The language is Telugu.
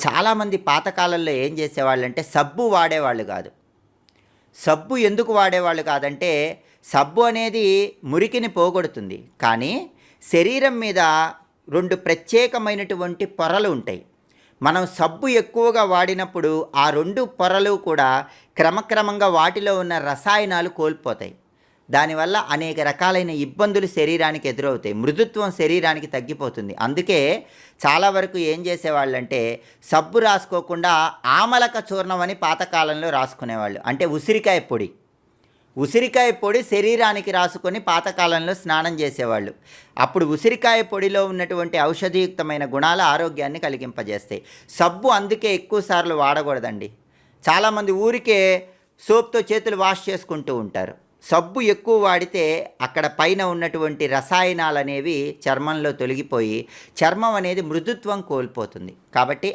చాలామంది పాతకాలంలో ఏం చేసేవాళ్ళంటే సబ్బు వాడేవాళ్ళు కాదు. సబ్బు ఎందుకు వాడేవాళ్ళు కాదంటే, సబ్బు అనేది మురికిని పోగొడుతుంది. కానీ శరీరం మీద 2 ప్రత్యేకమైనటువంటి పొరలు ఉంటాయి. మనం సబ్బు ఎక్కువగా వాడినప్పుడు ఆ 2 పొరలు కూడా క్రమక్రమంగా వాటిలో ఉన్న రసాయనాలు కోల్పోతాయి. దానివల్ల అనేక రకాలైన ఇబ్బందులు శరీరానికి ఎదురవుతాయి. మృదుత్వం శరీరానికి తగ్గిపోతుంది. అందుకే చాలా వరకు ఏం చేసేవాళ్ళంటే సబ్బు రాసుకోకుండా ఆమలక చూర్ణం అని పాతకాలంలో రాసుకునేవాళ్ళు. అంటే ఉసిరికాయ పొడి. ఉసిరికాయ పొడి శరీరానికి రాసుకొని పాతకాలంలో స్నానం చేసేవాళ్ళు. అప్పుడు ఉసిరికాయ పొడిలో ఉన్నటువంటి ఔషధీయుక్తమైన గుణాలు ఆరోగ్యాన్ని కలిగింపజేస్తాయి. సబ్బు అందుకే ఎక్కువ సార్లు వాడకూడదండి. చాలామంది ఊరికే సోప్తో చేతులు వాష్ చేసుకుంటూ ఉంటారు. సబ్బు ఎక్కువ వాడితే అక్కడ పైన ఉన్నటువంటి రసాయనాలు అనేవి చర్మంలో తొలగిపోయి చర్మం అనేది మృదుత్వం కోల్పోతుంది. కాబట్టి